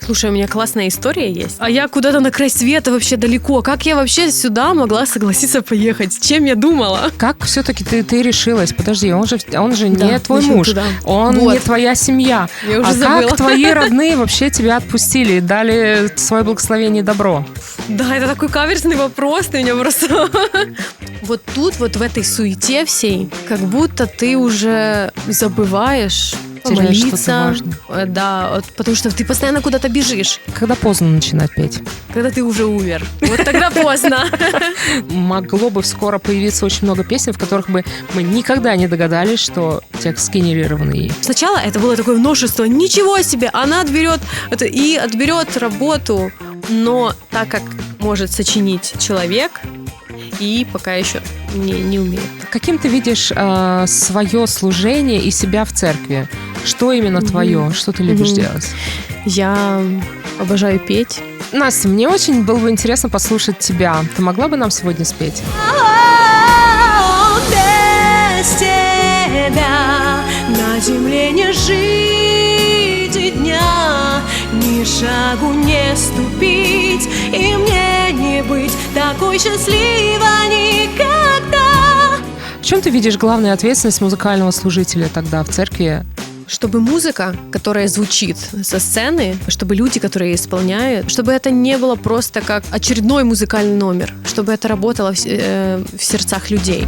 Слушай, у меня классная история есть. А я куда-то на край света вообще далеко. Как я вообще сюда могла согласиться поехать? С чем я думала? Как все-таки ты решилась? Подожди, он же не твой зачем муж. туда? Он Вот. не твоя семья. Я уже А забыла. как твои родные вообще тебя отпустили, дали свое благословение и добро? Да, это такой каверзный вопрос, ты меня просто... Вот тут, вот в этой суете всей, как будто ты уже забываешь Теряешь что-то помолиться. важное. Да, вот потому что ты постоянно куда-то бежишь, Когда поздно начинать петь? когда ты уже умер. Вот тогда поздно. Могло бы скоро появиться очень много песен, в которых бы мы никогда не догадались, что текст сгенерированный. Сначала это было такое множество. Ничего себе, она отберет это и отберет работу. Но так как может сочинить человек, и пока еще не умеет. Каким ты видишь свое служение и себя в церкви? Что именно твое? Что ты любишь делать? Я обожаю петь. Настя, мне очень было бы интересно послушать тебя. Ты могла бы нам сегодня спеть? Без тебя на земле не жить и дня, ни шагу не ступить, и мне не быть такой счастливой никогда. В чем ты видишь главную ответственность музыкального служителя тогда в церкви? Чтобы музыка, которая звучит со сцены, чтобы люди, которые исполняют, чтобы это не было просто как очередной музыкальный номер, чтобы это работало в сердцах людей.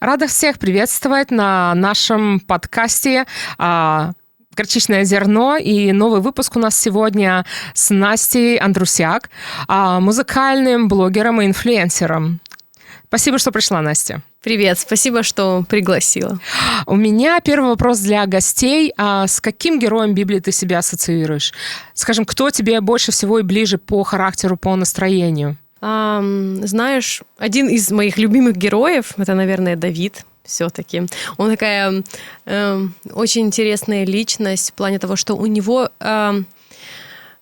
Рада всех приветствовать на нашем подкасте «Горчичное зерно». И новый выпуск у нас сегодня с Настей Андрусяк, музыкальным блогером и инфлюенсером. Спасибо, что пришла, Настя. Привет, спасибо, что пригласила. У меня первый вопрос для гостей. С каким героем Библии ты себя ассоциируешь? Скажем, кто тебе больше всего и ближе по характеру, по настроению? Знаешь, один из моих любимых героев, это, наверное, Давид. Все-таки. Он такая очень интересная личность в плане того, что у него он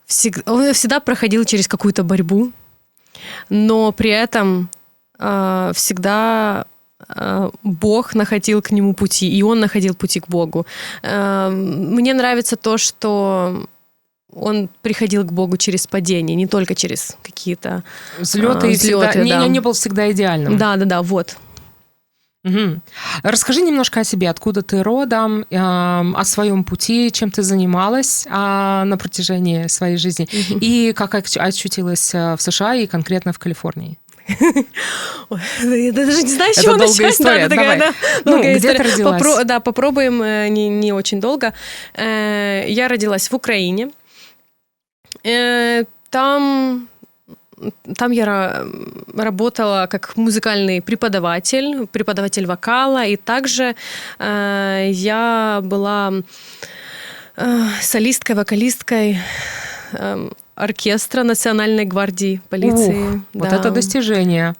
всегда проходил через какую-то борьбу, но при этом всегда Бог находил к нему пути, и он находил пути к Богу. Мне нравится то, что он приходил к Богу через падение, не только через какие-то взлеты. Не был всегда идеальным. Да, вот. Угу. Расскажи немножко о себе, откуда ты родом, о своем пути, чем ты занималась на протяжении своей жизни, и как очутилась в США и конкретно в Калифорнии. Я даже не знаю, с чего начать. Это долгая история, давай. Долгая где история. ты родилась? Попробуем не очень долго. Я родилась в Украине. Там я работала как музыкальный преподаватель вокала, и также я была солисткой, вокалисткой оркестра Национальной гвардии полиции. Вот это достижение.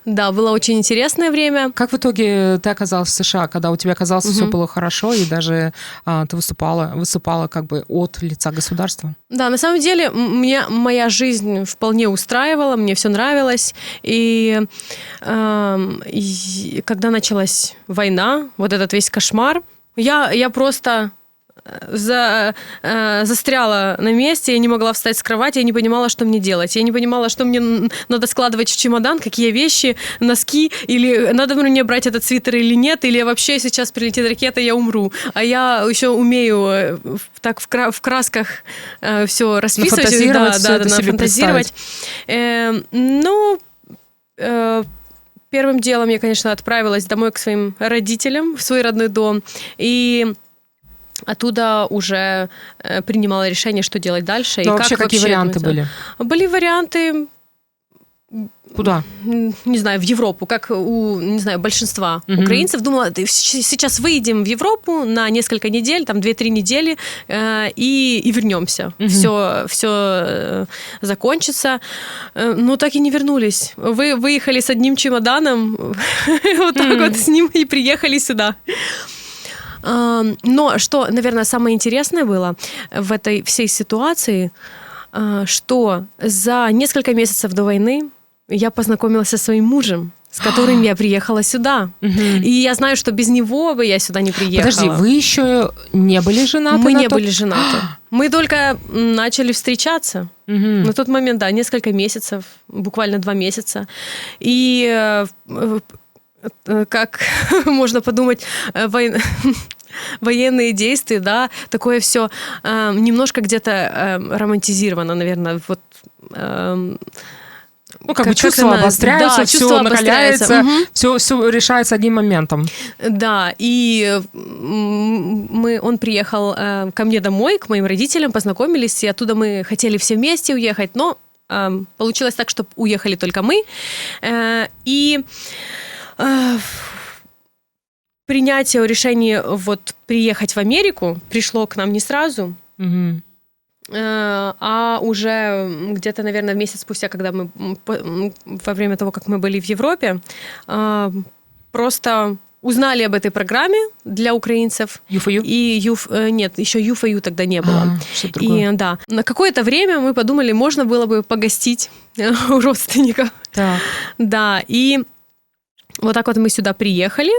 Да, было очень интересное время. Как в итоге ты оказалась в США, когда у тебя, казалось, все было хорошо, и даже ты выступала как бы от лица государства? Да, на самом деле моя жизнь вполне устраивала, мне все нравилось. И когда началась война, вот этот весь кошмар, я просто застряла на месте, я не могла встать с кровати, я не понимала, что мне делать. Я не понимала, что мне надо складывать в чемодан, какие вещи, носки, или надо мне брать этот свитер или нет, или вообще сейчас прилетит ракета, я умру. А я еще умею так в красках все расписывать. Нафантазировать. Первым делом я, конечно, отправилась домой к своим родителям, в свой родной дом, и оттуда уже принимала решение, что делать дальше. Но вообще, какие варианты были? Были варианты... Куда? Не знаю, в Европу, как у, не знаю, большинства украинцев. Думала, сейчас выйдем в Европу на несколько недель, там 2-3 недели, и вернемся. Все закончится. Но так и не вернулись. Вы выехали с одним чемоданом, вот так вот с ним и приехали сюда. Но что, наверное, самое интересное было в этой всей ситуации, что за несколько месяцев до войны я познакомилась со своим мужем, с которым я приехала сюда. И я знаю, что без него бы я сюда не приехала. Подожди, вы еще не были женаты? Мы не были женаты. Мы только начали встречаться. На тот момент, да, несколько месяцев, буквально 2 месяца. И как можно подумать, военные действия, да, такое все немножко где-то романтизировано, наверное, вот. Как бы чувства обостряются, да, все накаляется, все решается одним моментом. Да, и он приехал ко мне домой, к моим родителям, познакомились, и оттуда мы хотели все вместе уехать, но получилось так, что уехали только мы. И принятие решения вот приехать в Америку пришло к нам не сразу, а уже где-то, наверное, месяц спустя, когда мы во время того, как мы были в Европе, просто узнали об этой программе для украинцев. U4U? И нет, еще U4U тогда не было. И да, на какое-то время мы подумали, можно было бы погостить у родственников. Так. Да, и вот так вот мы сюда приехали.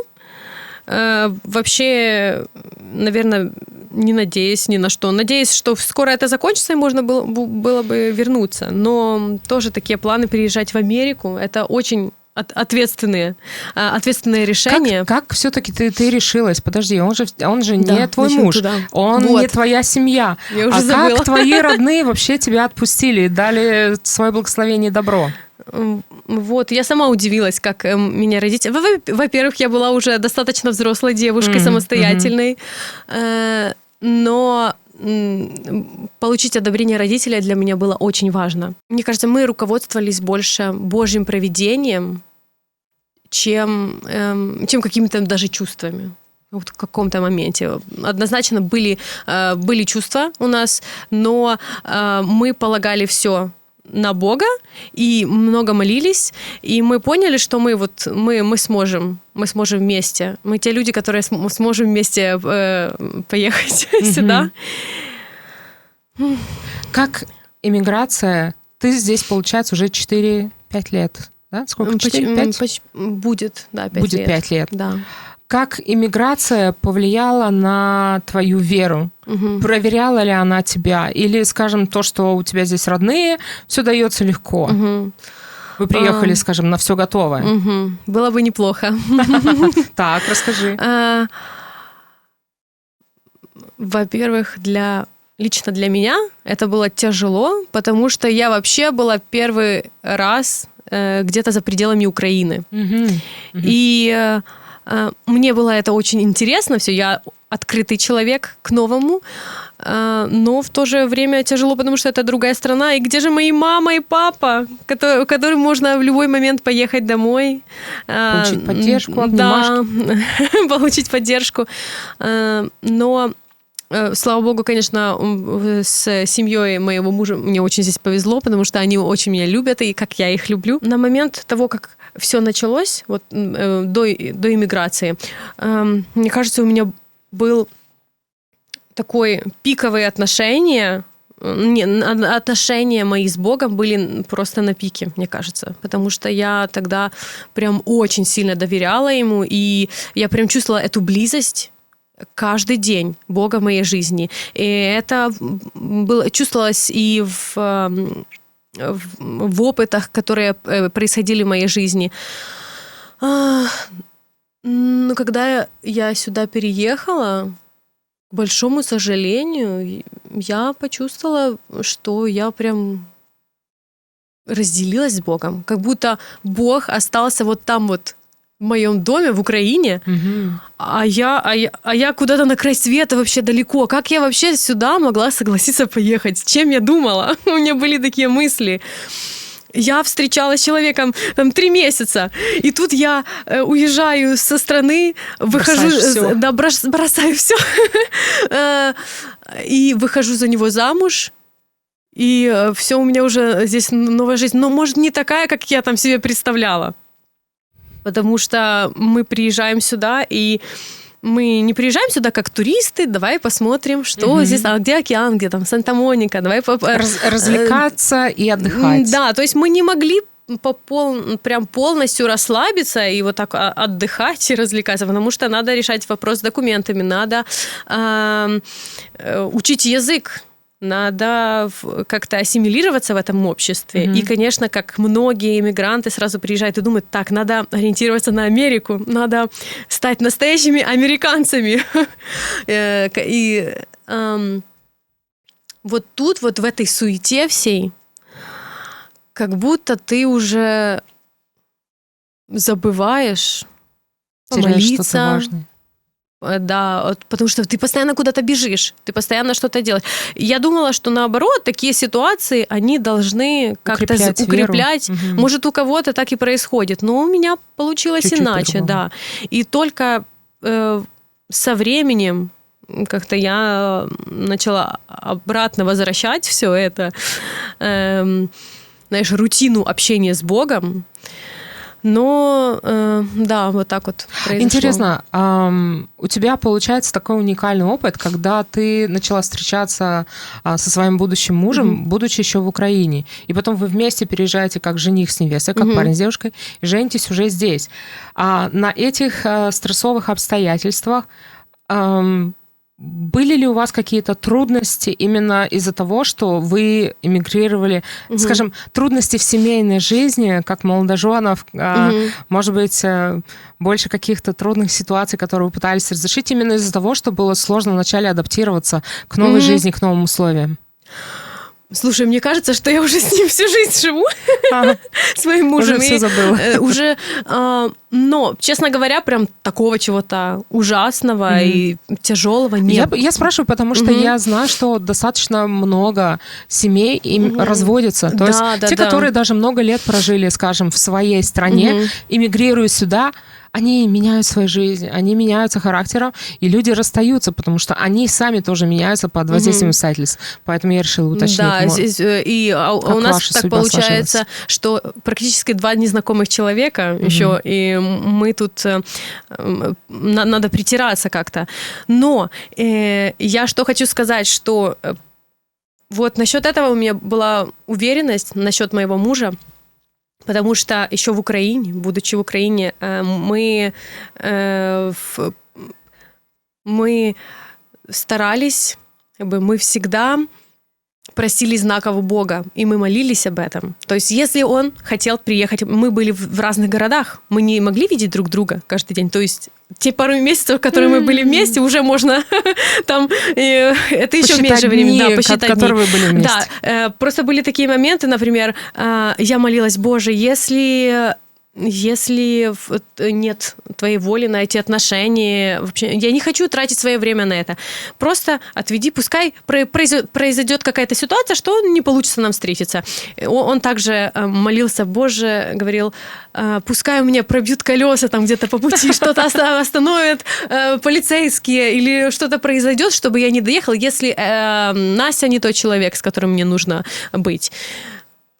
Вообще, наверное, не надеясь ни на что. Надеюсь, что скоро это закончится, и можно было бы вернуться. Но тоже такие планы переезжать в Америку, это очень ответственное решение. Как все-таки ты решилась? Подожди, он же не твой муж, туда. Он вот. не твоя семья. Я уже забыла. Как твои родные вообще тебя отпустили, дали свое благословение и добро? Вот, я сама удивилась, как меня родители... Во-первых, я была уже достаточно взрослой девушкой, самостоятельной, но получить одобрение родителей для меня было очень важно. Мне кажется, мы руководствовались больше Божьим провидением, чем какими-то даже чувствами. Вот в каком-то моменте. Однозначно были чувства у нас, но мы полагали все на Бога и много молились, и мы поняли, что мы сможем вместе. Мы те люди, которые сможем вместе поехать сюда. Как иммиграция? Ты здесь, получается, уже 4-5 лет, да? Сколько? 4-5? Будет, да, 5 лет. Будет 5 лет. Да. Как иммиграция повлияла на твою веру? Проверяла ли она тебя? Или, скажем, то, что у тебя здесь родные, все дается легко? Вы приехали, скажем, на все готовое. Было бы неплохо. Так, расскажи. Во-первых, лично для меня это было тяжело, потому что я вообще была первый раз где-то за пределами Украины. И мне было это очень интересно все. Я открытый человек к новому, но в то же время тяжело, потому что это другая страна. И где же мои мама и папа, которым можно в любой момент поехать домой? Получить поддержку, обнимашки. Да, получить поддержку. Но, слава богу, конечно, с семьей моего мужа мне очень здесь повезло, потому что они очень меня любят, и как я их люблю. На момент того, как все началось, вот до иммиграции, мне кажется, у меня был такое пиковые отношения. Отношения мои с Богом были просто на пике, мне кажется, потому что я тогда прям очень сильно доверяла Ему, и я прям чувствовала эту близость каждый день Бога в моей жизни. И это чувствовалось и в опытах, которые происходили в моей жизни. Но когда я сюда переехала, к большому сожалению, я почувствовала, что я прям разделилась с Богом. Как будто Бог остался вот там вот в моем доме в Украине, а я куда-то на край света вообще далеко. Как я вообще сюда могла согласиться поехать? С чем я думала? У меня были такие мысли. Я встречалась с человеком там 3 месяца, и тут я уезжаю со страны, выхожу, бросаю все, и выхожу за него замуж, и все, у меня уже здесь новая жизнь. Но, может, не такая, как я там себе представляла. Потому что мы приезжаем сюда, и мы не приезжаем сюда как туристы, давай посмотрим, что здесь, где океан, где там Санта-Моника, давай... Развлекаться и отдыхать. Да, то есть мы не могли прям полностью расслабиться и вот так отдыхать и развлекаться, потому что надо решать вопрос с документами, надо учить язык, надо как-то ассимилироваться в этом обществе. И, конечно, как многие иммигранты сразу приезжают и думают, так, надо ориентироваться на Америку, надо стать настоящими американцами. И вот тут, вот в этой суете всей, как будто ты уже забываешь помолиться. Да, потому что ты постоянно куда-то бежишь, ты постоянно что-то делаешь. Я думала, что наоборот, такие ситуации, они должны как-то укреплять. Может, у кого-то так и происходит, но у меня получилось чуть-чуть иначе, по-другому. Да. И только со временем как-то я начала обратно возвращать все это, знаешь, рутину общения с Богом. Но, да, вот так вот произошло. Интересно, у тебя получается такой уникальный опыт, когда ты начала встречаться со своим будущим мужем, будучи еще в Украине, и потом вы вместе переезжаете как жених с невестой, как парень с девушкой, и женитесь уже здесь. А на этих стрессовых обстоятельствах были ли у вас какие-то трудности именно из-за того, что вы эмигрировали, скажем, трудности в семейной жизни, как молодоженов, может быть, больше каких-то трудных ситуаций, которые вы пытались разрешить именно из-за того, что было сложно вначале адаптироваться к новой жизни, к новым условиям? Слушай, мне кажется, что я уже с ним всю жизнь живу, с моим мужем. Уже все забыла. Но, честно говоря, прям такого чего-то ужасного и тяжелого нет. Я спрашиваю, потому что я знаю, что достаточно много семей им разводятся. То есть те, которые даже много лет прожили, скажем, в своей стране, эмигрируя сюда, они меняют свою жизнь, они меняются характером, и люди расстаются, потому что они сами тоже меняются под воздействием обстоятельств. Поэтому я решила уточнить. Да, и у нас так получается, что практически 2 незнакомых человека еще, и мы тут надо притираться как-то. Но я что хочу сказать, что вот насчет этого у меня была уверенность, насчет моего мужа, потому что еще в Украине, будучи в Украине, мы старались, мы всегда просили знаков у Бога, и мы молились об этом. То есть если он хотел приехать, мы были в разных городах, мы не могли видеть друг друга каждый день, то есть те пару месяцев, которые мы были вместе, уже можно там, это еще меньше времени, да, посчитать которые вы были вместе. Да, просто были такие моменты, например, я молилась, Боже, если нет твоей воли на эти отношения, вообще, я не хочу тратить свое время на это. Просто отведи, пускай произойдет какая-то ситуация, что не получится нам встретиться. Он также молился, Боже, говорил, пускай у меня пробьют колеса там где-то по пути, что-то остановят полицейские или что-то произойдет, чтобы я не доехал, если Настя не тот человек, с которым мне нужно быть.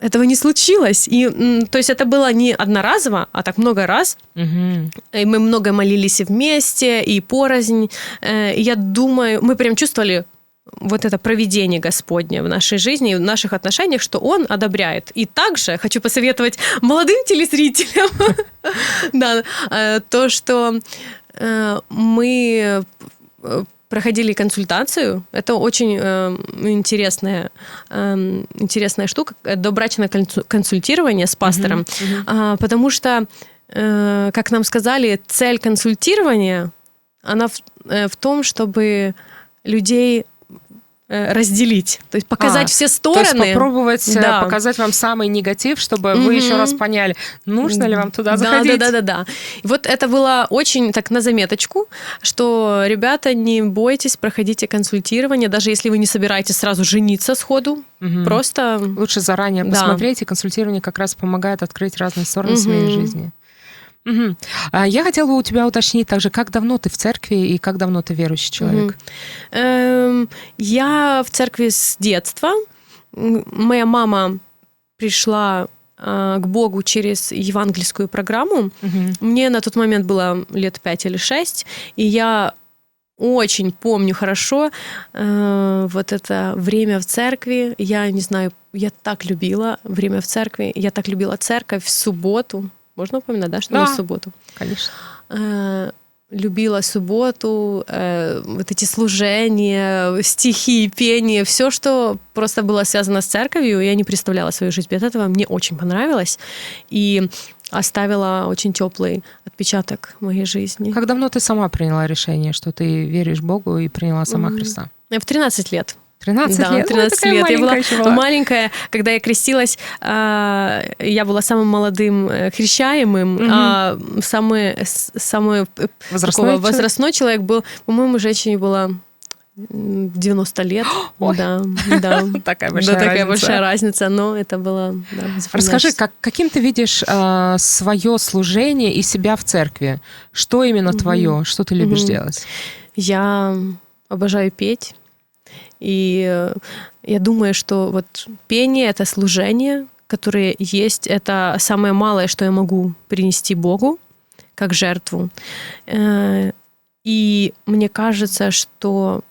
Этого не случилось. И, то есть это было не одноразово, а так много раз. И мы много молились и вместе, и порознь. И я думаю, мы прям чувствовали вот это провидение Господне в нашей жизни и в наших отношениях, что Он одобряет. И также хочу посоветовать молодым телезрителям то, что мы проходили консультацию. Это очень интересная штука, добрачное консультирование с пастором, потому что, как нам сказали, цель консультирования, она в том, чтобы людей разделить, то есть показать все стороны. То есть попробовать показать вам самый негатив, чтобы вы еще раз поняли, нужно ли вам туда заходить. Да. И вот это было очень так на заметочку, что, ребята, не бойтесь, проходите консультирование, даже если вы не собираетесь сразу жениться сходу, просто... Лучше заранее посмотреть, и консультирование как раз помогает открыть разные стороны семейной жизни. Я хотела бы у тебя уточнить также, как давно ты в церкви и как давно ты верующий человек? Я в церкви с детства. Моя мама пришла к Богу через евангельскую программу. Мне на тот момент было лет 5 или 6, и я очень помню хорошо вот это время в церкви. Я не знаю, я так любила время в церкви. Я так любила церковь в субботу. Можно упоминать, да, что Да, мы в субботу? конечно. Любила субботу, вот эти служения, стихи, пение, все, что просто было связано с церковью. Я не представляла свою жизнь без этого. Мне очень понравилось. И оставила очень теплый отпечаток в моей жизни. Как давно ты сама приняла решение, что ты веришь Богу и приняла сама Христа? В 13 лет. 13 Да, лет? 13 Ой, лет. Я была еще была маленькая, когда я крестилась, я была самым молодым хрещаемым, а самый возрастной человек был, по-моему, женщине было 90 лет. Ой. Да. Такая большая такая разница. большая разница, но это было... Да, Расскажи, каким ты видишь свое служение и себя в церкви? Что именно твое? Что ты любишь делать? Я обожаю петь. И я думаю, что вот пение — это служение, которое есть. Это самое малое, что я могу принести Богу как жертву. И мне кажется, что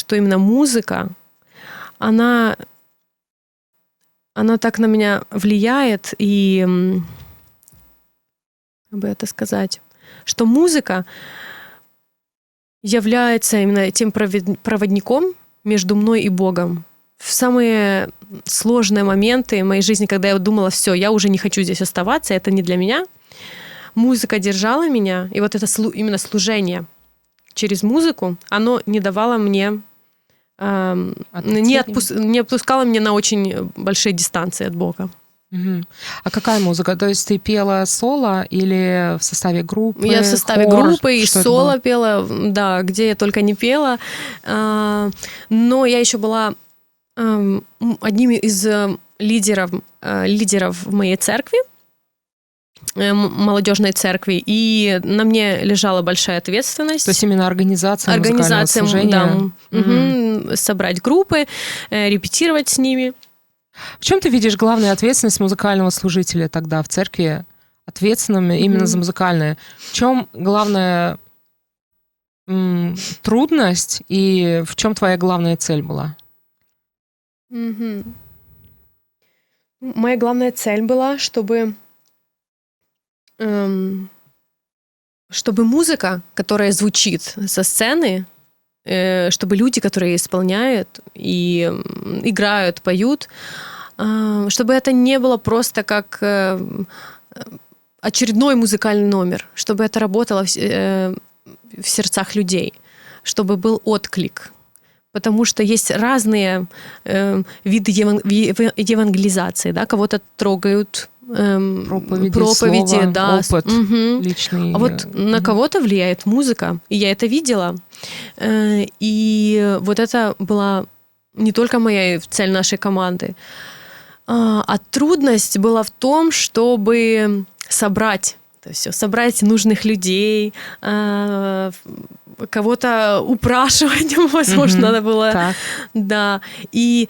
именно музыка, она так на меня влияет, и, как бы это сказать, что музыка является именно тем проводником между мной и Богом. В самые сложные моменты моей жизни, когда я думала, все, я уже не хочу здесь оставаться, это не для меня, музыка держала меня, и вот это именно служение через музыку, оно не давало мне, не отпускало меня на очень большие дистанции от Бога. Угу. А какая музыка? То есть ты пела соло или в составе группы? Я в составе хор? группы и Что соло пела, да, где я только не пела. Но я еще была одним из лидеров в моей церкви, молодежной церкви, и на мне лежала большая ответственность. То есть именно организация музыкального служения? Да, собрать группы, репетировать с ними. В чем ты видишь главную ответственность музыкального служителя тогда в церкви, ответственным именно за музыкальное? В чем главная трудность и в чем твоя главная цель была? Моя главная цель была, чтобы музыка, которая звучит со сцены, чтобы люди, которые исполняют и играют, поют, чтобы это не было просто как очередной музыкальный номер, чтобы это работало в сердцах людей, чтобы был отклик. Потому что есть разные виды евангелизации, да, кого-то трогают проповеди, слово, да, опыт личный. А вот на кого-то влияет музыка, и я это видела. И вот это была не только моя цель нашей команды, а трудность была в том, чтобы собрать нужных людей, кого-то упрашивать, возможно, надо было. Так. Да. И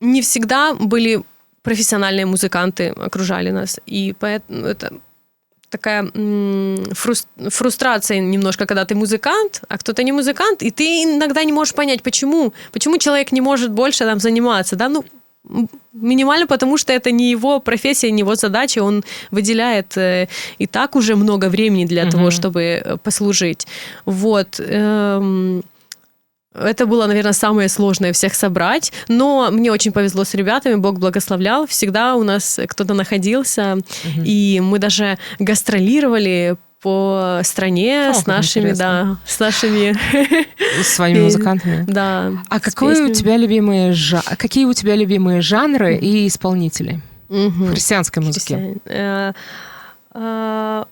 не всегда были профессиональные музыканты, окружали нас. И поэтому это такая фрустрация немножко, когда ты музыкант, а кто-то не музыкант, и ты иногда не можешь понять, почему человек не может больше там заниматься, да, минимально потому, что это не его профессия, не его задача, он выделяет и так уже много времени для того, чтобы послужить. Вот. Это было, наверное, самое сложное всех собрать, но мне очень повезло с ребятами, Бог благословлял, всегда у нас кто-то находился, и мы даже гастролировали по стране с нашими, интересно. своими музыкантами. Да. А какие у тебя любимые жанры и исполнители в христианской музыке?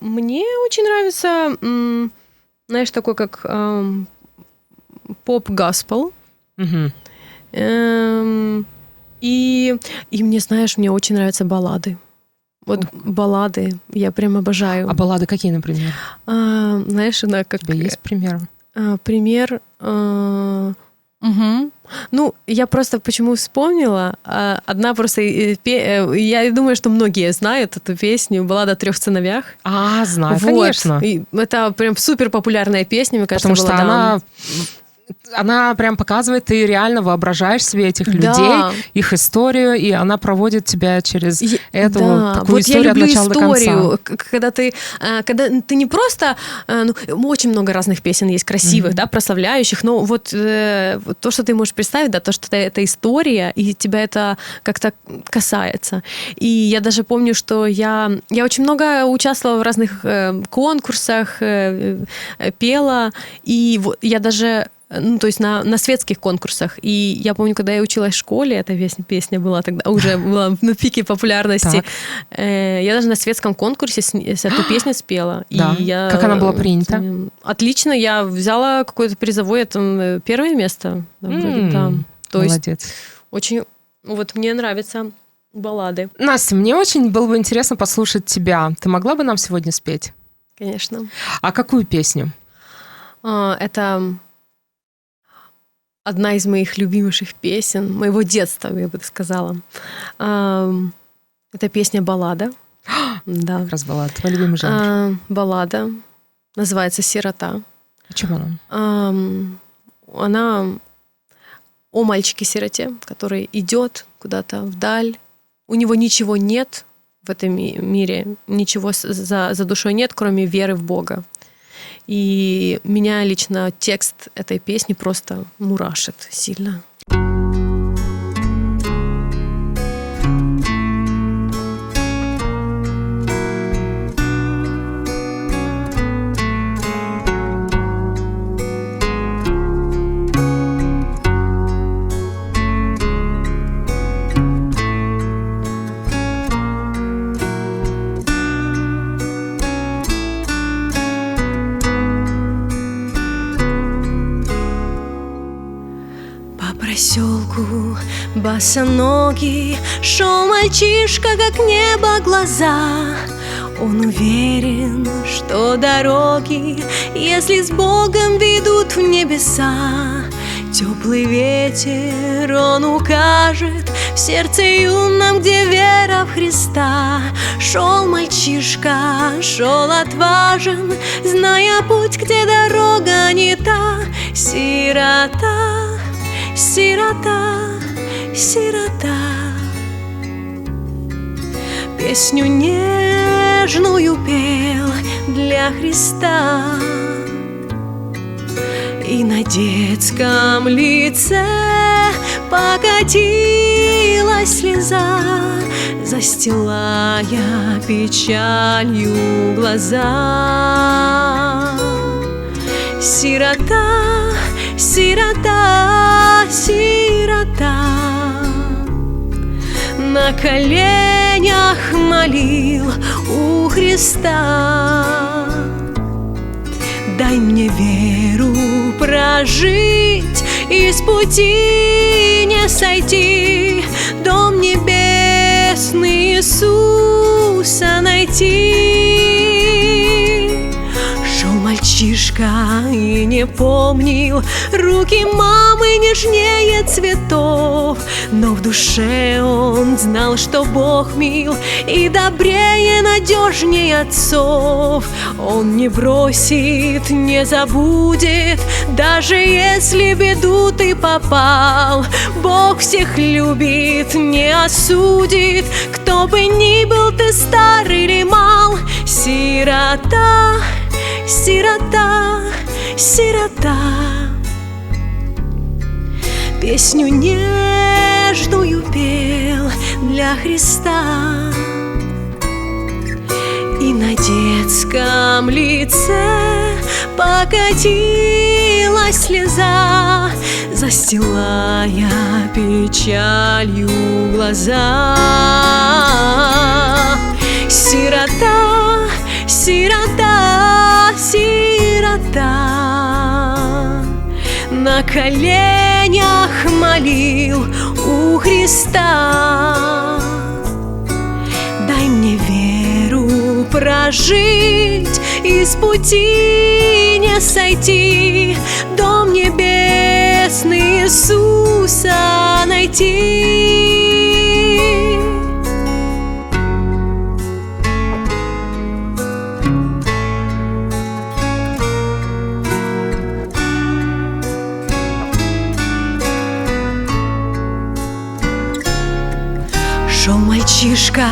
Мне очень нравится, знаешь, такой как поп-гаспел. И мне, знаешь, мне очень нравятся баллады. Вот баллады я прям обожаю. А баллады какие, например? Знаешь, она как... У тебя есть пример? Пример... Угу. Ну, я просто почему вспомнила. Одна просто... Я думаю, что многие знают эту песню «Баллада о трех сыновьях». Знаю, вот. Конечно. И это прям супер популярная песня, мне кажется, потому что она прям показывает, ты реально воображаешь себе этих людей, их историю, и она проводит тебя через такую историю от начала до конца. Когда ты не просто... очень много разных песен есть красивых, да, прославляющих, но вот то, что ты можешь представить, да, то, что это история, и тебя это как-то касается. И я даже помню, что я очень много участвовала в разных конкурсах, пела, и вот я даже... то есть на светских конкурсах. И я помню, когда я училась в школе, эта песня была тогда, уже была на пике популярности. Я даже на светском конкурсе эту песню спела. Да. И как она была принята? Отлично. Я взяла какое-то призовое, первое место. Да, вроде, да. То молодец. Есть очень... Вот мне нравятся баллады. Настя, мне очень было бы интересно послушать тебя. Ты могла бы нам сегодня спеть? Конечно. А какую песню? Это... одна из моих любимейших песен, моего детства, я бы сказала. Это песня «Баллада». Да. Как раз баллада. Твой любимый жанр. Баллада. Называется «Сирота». О чем она? Она о мальчике-сироте, который идет куда-то вдаль. У него ничего нет в этом мире, ничего за душой нет, кроме веры в Бога. И меня лично текст этой песни просто мурашит сильно. Поселку босоногий шел мальчишка, как небо глаза. Он уверен, что дороги, если с Богом ведут в небеса, теплый ветер он укажет в сердце юном, где вера в Христа. Шел мальчишка, шел отважен, зная путь, где дорога не та. Сирота, сирота, сирота, песню нежную пел для Христа. И на детском лице покатилась слеза, застилая печалью глаза. Сирота, сирота, сирота, на коленях молил у Христа. Дай мне веру прожить и с пути не сойти, дом небесный Иисуса найти. Шел мальчишка и не помнил руки мамы нежнее цветов, но в душе он знал, что Бог мил и добрее, надежнее отцов. Он не бросит, не забудет, даже если в беду ты попал. Бог всех любит, не осудит, кто бы ни был ты, стар или мал. Сирота, сирота, сирота, песню нежную пел для Христа. И на детском лице покатилась слеза, застилая печалью глаза. Сирота, сирота, сирота, на коленях молил у Христа. Дай мне веру прожить и с пути не сойти, дом небесный Иисуса найти. Шел мальчишка,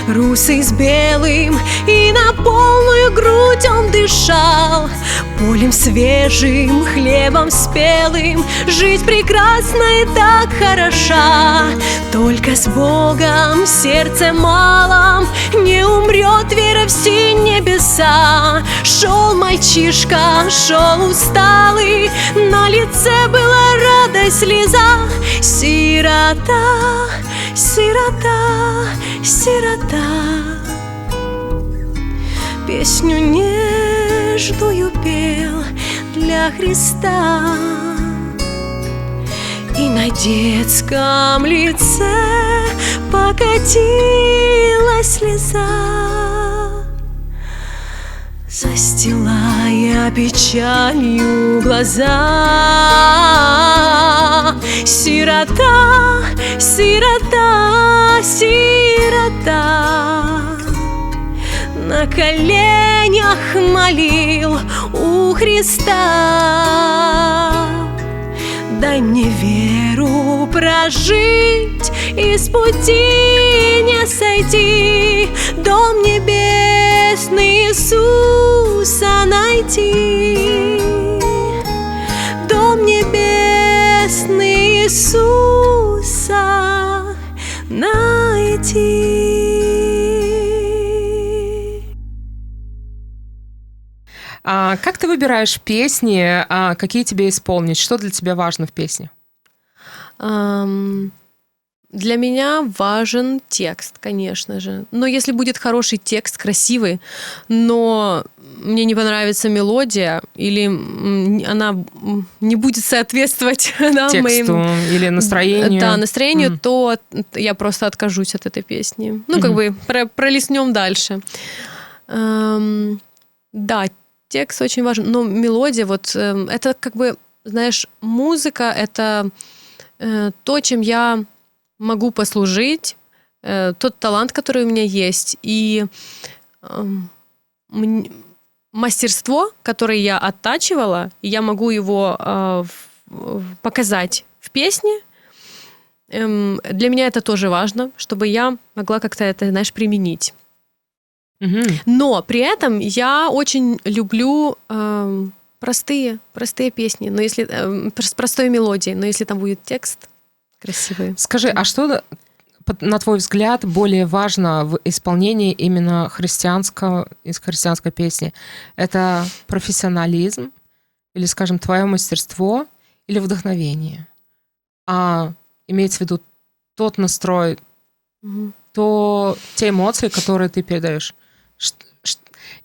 русый с белым, и на полную грудь он дышал. Полем свежим, хлебом спелым, жизнь прекрасна и так хороша. Только с Богом, сердцем малом, не умрет вера в все небеса. Шел мальчишка, шел усталый, на лице была радость, слеза. Сирота, сирота, сирота, песню нежную пел для Христа. И на детском лице покатилась слеза, застилая печалью глаза. Сирота, сирота, сирота, на коленях молил у Христа. Дай мне веру прожить и с пути не сойти, дом небесный Иисуса найти, дом небесный Иисуса найти. Как ты выбираешь песни, какие тебе исполнить? Что для тебя важно в песне? Для меня важен текст, конечно же. Но если будет хороший текст, красивый, но мне не понравится мелодия, или она не будет соответствовать тексту моим... или настроению. Да, настроению, то я просто откажусь от этой песни. Ну, как бы пролистнем дальше. Да, текст очень важен, но мелодия, вот это как бы, знаешь, музыка — это то, чем я могу послужить, тот талант, который у меня есть, и мастерство, которое я оттачивала, и я могу его показать в песне. Для меня это тоже важно, чтобы я могла как-то это, знаешь, применить. Но при этом я очень люблю простые песни, но если с простой мелодией, но если там будет текст красивый. Скажи, а что, на твой взгляд, более важно в исполнении именно христианской песни? Это профессионализм или, скажем, твое мастерство или вдохновение? Имеется в виду тот настрой, те эмоции, которые ты передаешь.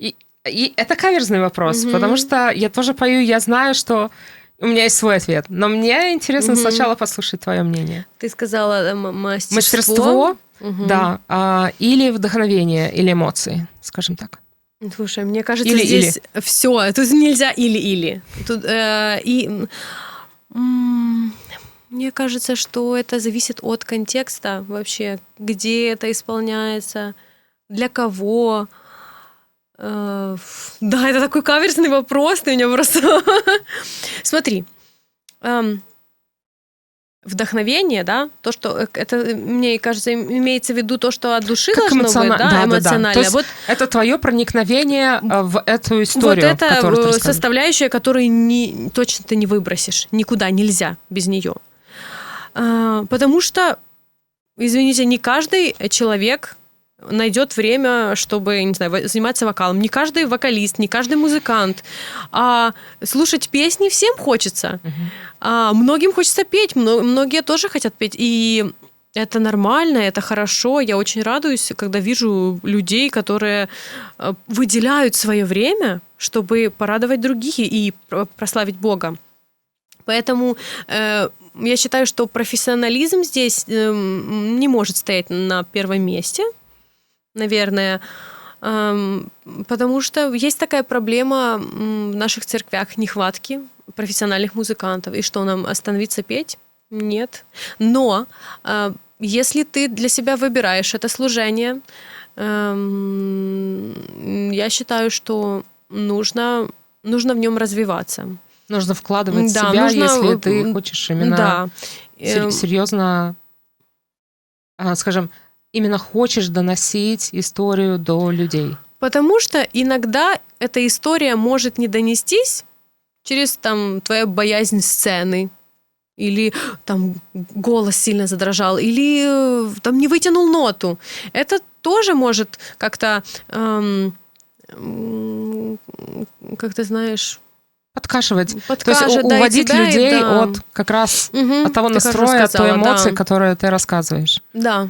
И это каверзный вопрос, потому что я тоже пою, я знаю, что у меня есть свой ответ, но мне интересно сначала послушать твое мнение. Ты сказала мастерство. Мастерство, да, или вдохновение, или эмоции, скажем так. Слушай, мне кажется, здесь все, тут нельзя или-или. Тут, мне кажется, что это зависит от контекста вообще, где это исполняется, для кого. Да, это такой каверзный вопрос, ты меня просто... Смотри, вдохновение, да, то, что это, мне кажется, имеется в виду то, что от души как должно быть, да, эмоционально. То есть вот это твое проникновение в эту историю, вот это составляющая, которую точно ты не выбросишь, никуда нельзя без нее. Потому что, извините, не каждый человек найдет время, чтобы, не знаю, заниматься вокалом. Не каждый вокалист, не каждый музыкант. А слушать песни всем хочется. Многим хочется петь, многие тоже хотят петь. И это нормально, это хорошо. Я очень радуюсь, когда вижу людей, которые выделяют свое время, чтобы порадовать других и прославить Бога. Поэтому я считаю, что профессионализм здесь не может стоять на первом месте, наверное, потому что есть такая проблема в наших церквях нехватки профессиональных музыкантов. И что, нам остановиться петь? Нет. Но если ты для себя выбираешь это служение, я считаю, что нужно в нем развиваться. Нужно вкладывать Да, себя, нужно, если ты хочешь именно да. серьезно, скажем, именно хочешь доносить историю до людей. Потому что иногда эта история может не донестись через там твою боязнь сцены, или там голос сильно задрожал, или там не вытянул ноту. Это тоже может как-то, как ты знаешь... Подкашивать. То есть да, уводить тебя, людей да. от как раз Угу, от того настроя, от той эмоции, которую ты рассказываешь. Да.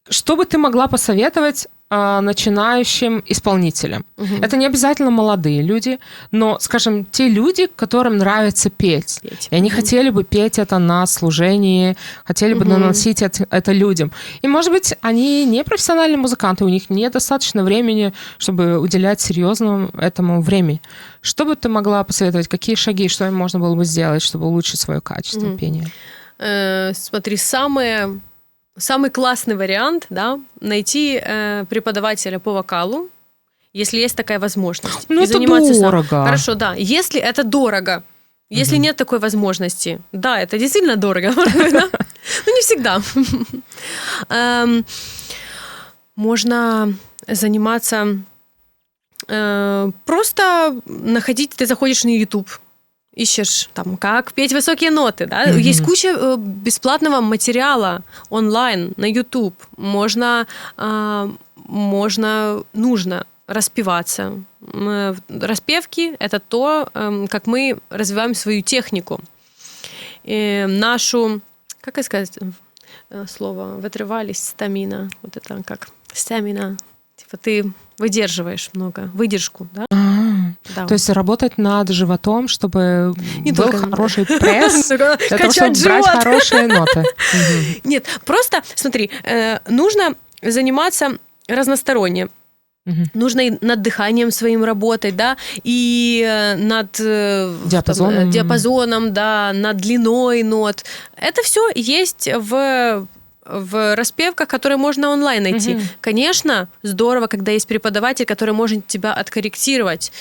Что бы ты могла посоветовать начинающим исполнителям? Угу. Это не обязательно молодые люди, но, скажем, те люди, которым нравится петь. И они хотели бы петь это на служении, хотели бы доносить это людям. И, может быть, они не профессиональные музыканты, у них нет достаточно времени, чтобы уделять серьезному этому времени. Что бы ты могла посоветовать? Какие шаги, что им можно было бы сделать, чтобы улучшить свое качество пения? Смотри, самый классный вариант, да, найти преподавателя по вокалу, если есть такая возможность. Ну, и это заниматься дорого. Хорошо, да. Если это дорого, если нет такой возможности, да, это действительно дорого. Ну, не всегда. Можно заниматься... Просто находить... Ты заходишь на YouTube, ищешь там, как петь высокие ноты, да? Есть куча бесплатного материала онлайн на YouTube. Нужно распеваться. Распевки — это то, как мы развиваем свою технику. Нашу, как сказать слово, вытривалість, стамина. Вот это как стамина. Типа ты выдерживаешь много, выдержку, да? Да. То есть работать над животом, чтобы не был только... хороший пресс, для того, чтобы живот. брать хорошие ноты. Нет, просто, смотри, нужно заниматься разносторонне. Нужно и над дыханием своим работать, да, и над диапазоном, да, над длиной нот. Это все есть в распевках, которые можно онлайн найти. Конечно, здорово, когда есть преподаватель, который может тебя откорректировать.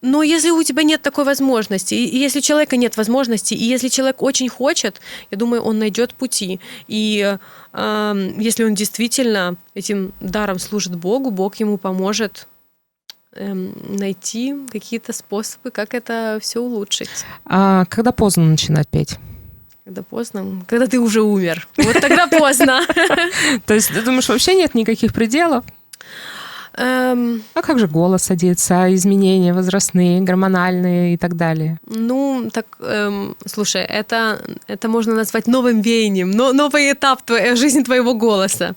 Но если у тебя нет такой возможности, и если у человека нет возможности, и если человек очень хочет, я думаю, он найдет пути. И если он действительно этим даром служит Богу, Бог ему поможет найти какие-то способы, как это все улучшить. А когда поздно начинать петь? Когда поздно? Когда ты уже умер. Вот тогда поздно. То есть ты думаешь, вообще нет никаких пределов? А как же голос садится, изменения возрастные, гормональные и так далее? Ну, так, слушай, это можно назвать новым веянием, новый этап жизни твоего голоса.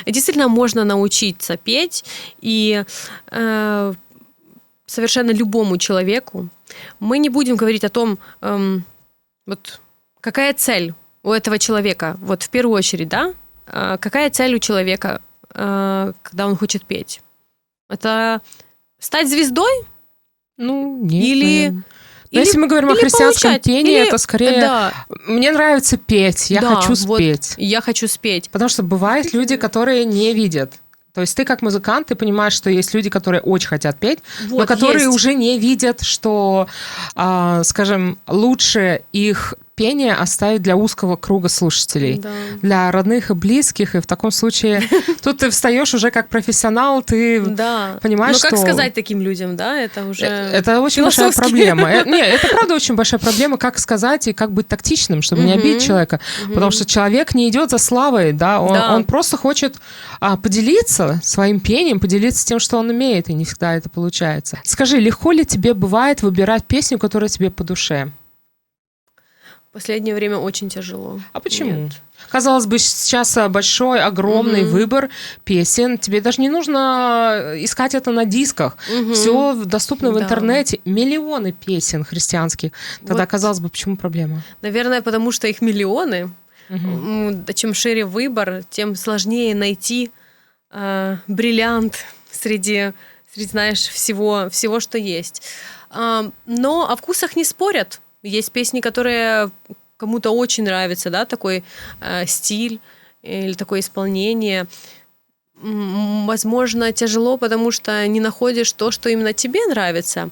И действительно можно научиться петь, и совершенно любому человеку. Мы не будем говорить о том, вот какая цель у этого человека, вот в первую очередь, да? Какая цель у человека, когда он хочет петь? Это стать звездой? Ну, нет, или если мы говорим о христианском пении, это скорее да. Мне нравится петь, я хочу спеть. Вот, я хочу спеть. Потому что бывают люди, которые не видят. То есть ты как музыкант, ты понимаешь, что есть люди, которые очень хотят петь, вот, но которые уже не видят, что, скажем, лучше их пение оставить для узкого круга слушателей, для родных и близких, и в таком случае тут ты встаешь уже как профессионал, ты понимаешь, что... Ну, как сказать таким людям, да, это уже Это очень большая проблема. Нет, это правда очень большая проблема, как сказать и как быть тактичным, чтобы не обидеть человека, потому что человек не идет за славой, да, он просто хочет поделиться своим пением, поделиться тем, что он умеет, и не всегда это получается. Скажи, легко ли тебе бывает выбирать песню, которая тебе по душе? В последнее время очень тяжело. А почему? Нет. Казалось бы, сейчас большой, огромный выбор песен. Тебе даже не нужно искать это на дисках. Все доступно в интернете. Миллионы песен христианских. Тогда, вот, казалось бы, почему проблема? Наверное, потому что их миллионы. Чем шире выбор, тем сложнее найти бриллиант среди, знаешь, всего, что есть. Но о вкусах не спорят. Есть песни, которые кому-то очень нравится, да, такой стиль или такое исполнение. Возможно, тяжело, потому что не находишь то, что именно тебе нравится.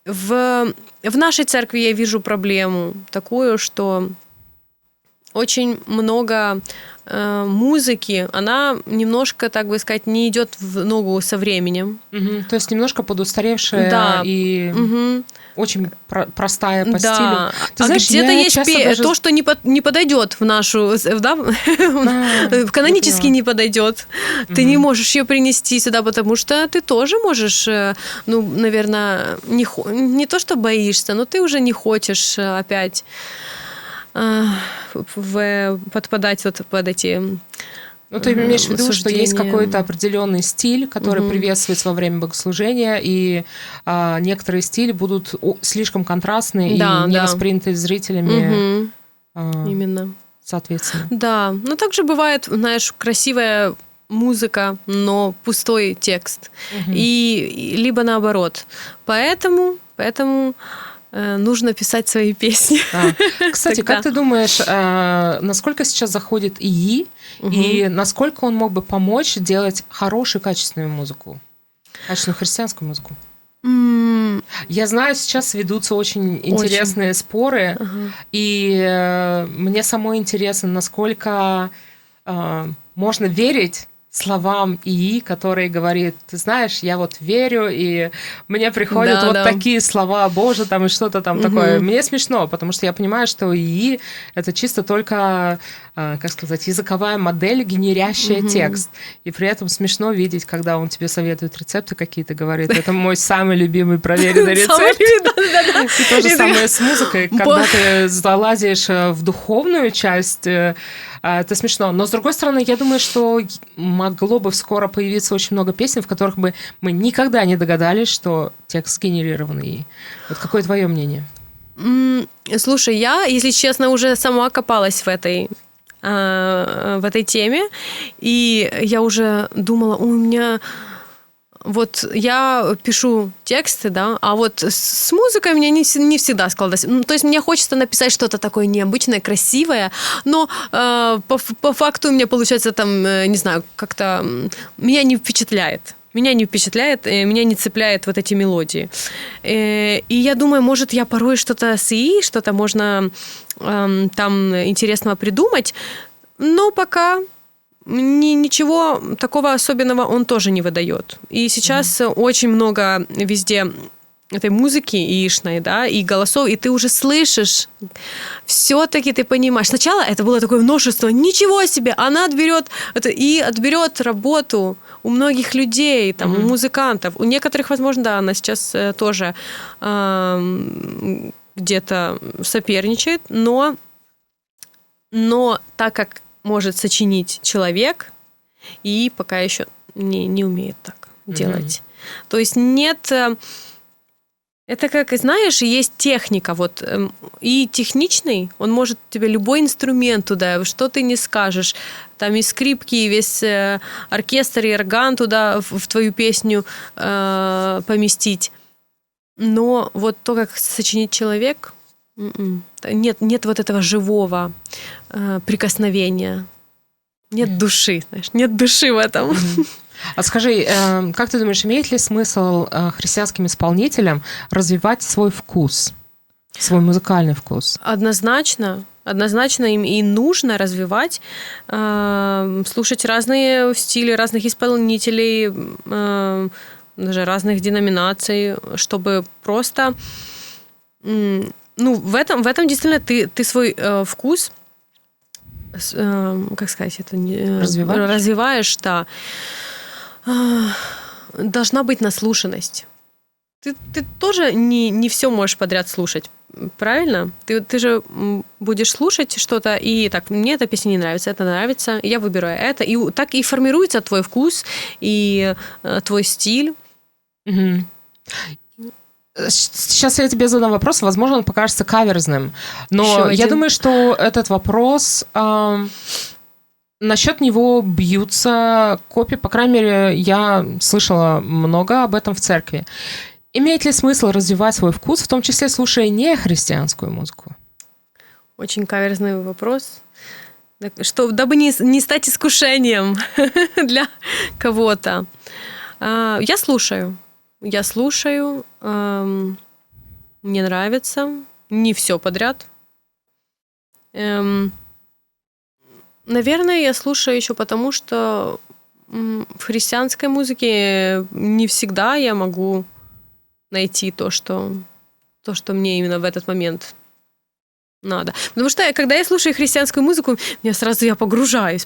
В нашей церкви я вижу проблему такую, что очень много музыки, она немножко, так бы сказать, не идет в ногу со временем. То есть немножко подустаревшая, да. и очень простая по да. стилю. Ты знаешь, где-то есть даже... то, что не подойдет в нашу, да? Канонически не подойдет. Ты не можешь ее принести сюда, потому что ты тоже можешь, ну, наверное, не то, что боишься, но ты уже не хочешь опять подпадать вот под эти... Ну, ты имеешь в виду, что есть какой-то определенный стиль, который приветствуется во время богослужения, и некоторые стили будут слишком контрастные и не восприняты зрителями. Именно. Соответственно. Да, но также бывает, знаешь, красивая музыка, но пустой текст. И либо наоборот. Поэтому нужно писать свои песни. Кстати, как ты думаешь, насколько сейчас заходит ИИ, и насколько он мог бы помочь делать хорошую, качественную музыку? Качественную христианскую музыку? Я знаю, сейчас ведутся очень интересные споры, и мне самой интересно, насколько можно верить словам ИИ, который говорит, ты знаешь, я вот верю, и мне приходят такие слова, Боже, там и что-то там такое. Мне смешно, потому что я понимаю, что ИИ — это чисто только, как сказать, языковая модель, генерящая текст. И при этом смешно видеть, когда он тебе советует рецепты какие-то, говорит, это мой самый любимый проверенный рецепт. И то же самое с музыкой. Когда ты залазишь в духовную часть, это смешно. Но, с другой стороны, я думаю, что могло бы скоро появиться очень много песен, в которых бы мы никогда не догадались, что текст сгенерированный. Вот какое твое мнение? Слушай, я, если честно, уже сама копалась в этой теме, и я уже думала, у меня... Вот я пишу тексты, да, а вот с музыкой у меня не всегда складывается. То есть мне хочется написать что-то такое необычное, красивое, но по факту у меня получается там, не знаю, как-то меня не впечатляет. Меня не цепляют вот эти мелодии. И я думаю, может, я порой что-то с ИИ, что-то можно там интересного придумать, но пока... Ничего такого особенного он тоже не выдает. И сейчас очень много везде этой музыки яичной, да, и голосов, и ты уже слышишь, все-таки ты понимаешь. Сначала это было такое множество, ничего себе, она отберет работу у многих людей, там, у музыкантов. У некоторых, возможно, да, она сейчас тоже где-то соперничает, но так как может сочинить человек, и пока еще не умеет так делать. То есть нет... Это как, знаешь, есть техника, вот, и техничный, он может тебе любой инструмент туда, что ты не скажешь, там и скрипки, и весь оркестр, и орган туда в твою песню поместить. Но вот то, как сочинить человек... Нет вот этого живого прикосновения. Нет души, знаешь, нет души в этом. А скажи, как ты думаешь, имеет ли смысл христианским исполнителям развивать свой вкус, свой музыкальный вкус? Однозначно им и нужно развивать, слушать разные стили, разных исполнителей, даже разных деноминаций, чтобы просто... Ну, в этом действительно ты свой вкус, как сказать, это развиваешь, да. Должна быть наслушанность. Ты тоже не все можешь подряд слушать, правильно? Ты же будешь слушать что-то, и так, мне эта песня не нравится, это нравится, я выбираю это, и так и формируется твой вкус и твой стиль. Сейчас я тебе задам вопрос, возможно, он покажется каверзным, но я думаю, что этот вопрос, насчет него бьются копии, по крайней мере, я слышала много об этом в церкви. Имеет ли смысл развивать свой вкус, в том числе слушая не христианскую музыку? Очень каверзный вопрос. Дабы не стать искушением для кого-то. Я слушаю. Мне нравится. Не все подряд. Наверное, я слушаю еще потому, что в христианской музыке не всегда я могу найти то, что мне именно в этот момент надо. Потому что, когда я слушаю христианскую музыку, я погружаюсь.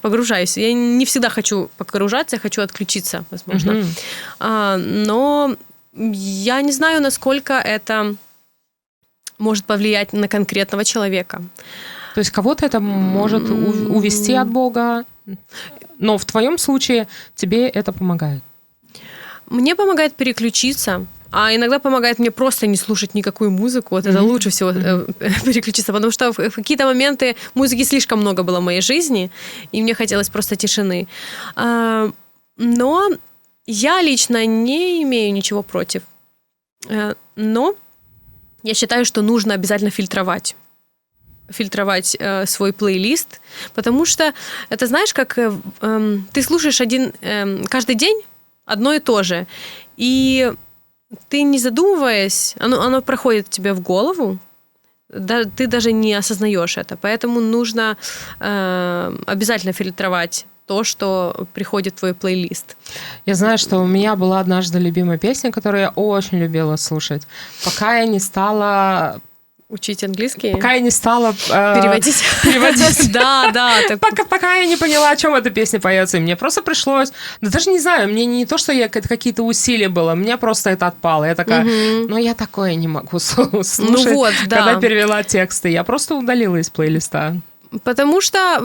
Я не всегда хочу погружаться, я хочу отключиться, возможно. Но я не знаю, насколько это может повлиять на конкретного человека. То есть кого-то это может увести от Бога, но в твоем случае тебе это помогает? Мне помогает переключиться, а иногда помогает мне просто не слушать никакую музыку. Вот это лучше всего переключиться, потому что в какие-то моменты музыки слишком много было в моей жизни, и мне хотелось просто тишины. Но я лично не имею ничего против. Но я считаю, что нужно обязательно фильтровать свой плейлист, потому что это, знаешь, как ты слушаешь каждый день одно и то же, и ты, не задумываясь, оно проходит тебе в голову, ты даже не осознаешь это, поэтому нужно обязательно фильтровать то, что приходит в твой плейлист. Я знаю, что у меня была однажды любимая песня, которую я очень любила слушать, пока я не стала... Учить английский? Пока я не стала переводить. Да. Пока я не поняла, о чем эта песня поется. И мне просто пришлось... Да даже не знаю, мне не то, что какие-то усилия было, мне просто это отпало. Я такая, я такое не могу слушать, когда перевела тексты. Я просто удалила из плейлиста. Потому что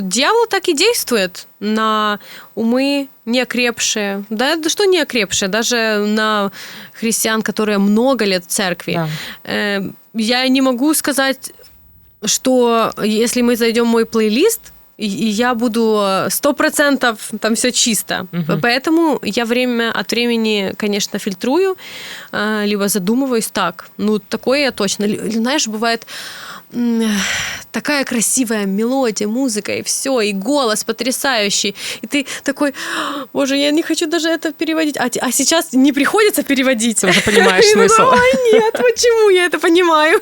дьявол так и действует на умы неокрепшие. Да что неокрепшие? Даже на христиан, которые много лет в церкви. Да. Я не могу сказать, что если мы зайдем в мой плейлист, и я буду 100% там все чисто. Поэтому я время от времени, конечно, фильтрую, либо задумываюсь так. Такое я точно. Знаешь, бывает... такая красивая мелодия, музыка, и все, и голос потрясающий. И ты такой, боже, я не хочу даже это переводить. А сейчас не приходится переводить. Ты уже понимаешь смысл. Нет, почему я это понимаю?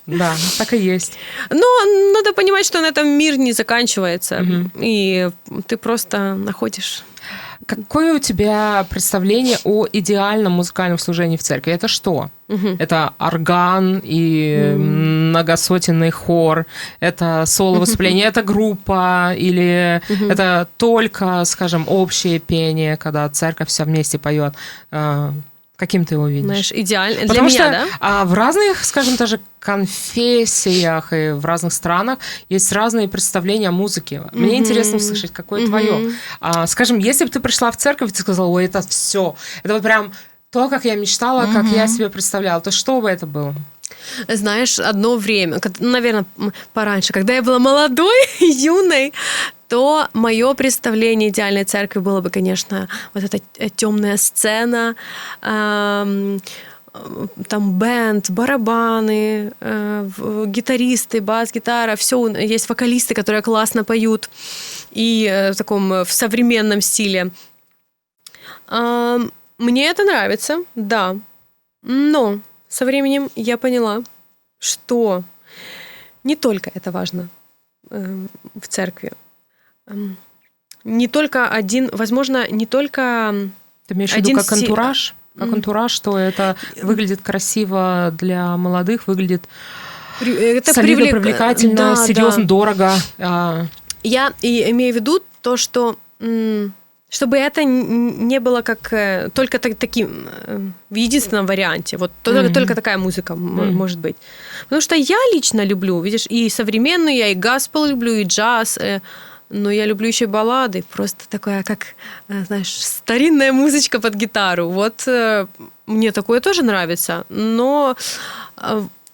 Да, так и есть. Но надо понимать, что на этом мир не заканчивается. И ты просто находишь... Какое у тебя представление о идеальном музыкальном служении в церкви? Это что? Это орган и многосотенный хор? Это соло-выступление? Это группа? Или это только, скажем, общее пение, когда церковь вся вместе поет? Каким ты его видишь? Знаешь, идеально. Для Потому меня, что да? В разных, скажем, даже конфессиях и в разных странах есть разные представления о музыке. Мне интересно услышать, какое твое. Скажем, если бы ты пришла в церковь и ты сказала, ой, это все, это вот прям то, как я мечтала, как я себе представляла, то что бы это было? Знаешь, одно время, наверное, пораньше, когда я была молодой, юной, то мое представление идеальной церкви было бы, конечно, вот эта темная сцена, там бэнд, барабаны, гитаристы, бас-гитара, все, есть вокалисты, которые классно поют, и в современном стиле. Мне это нравится, да, но со временем я поняла, что не только это важно в церкви. Не только возможно, не только Ты имеешь в виду как антураж? Как антураж, что это выглядит красиво для молодых, выглядит солидно, привлекательно, серьезно, дорого. Я имею в виду то, что... Чтобы это не было как только таким в единственном варианте. Вот только такая музыка может быть. Потому что я лично люблю, видишь, и современную, я и гаспел люблю, и джаз, но я люблю еще баллады. Просто такая, как, знаешь, старинная музычка под гитару. Вот мне такое тоже нравится. Но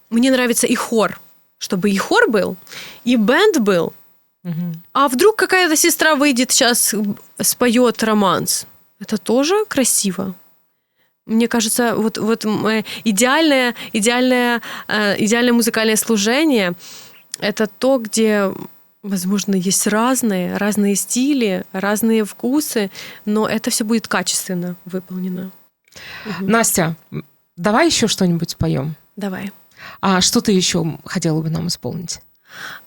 мне нравится и хор. Чтобы и хор был, и бэнд был. А вдруг какая-то сестра выйдет сейчас, споет романс? Это тоже красиво. Мне кажется, идеальное музыкальное служение — это то, где, возможно, есть разные стили, разные вкусы, но это все будет качественно выполнено. Настя, давай еще что-нибудь споем. Давай. А что ты еще хотела бы нам исполнить?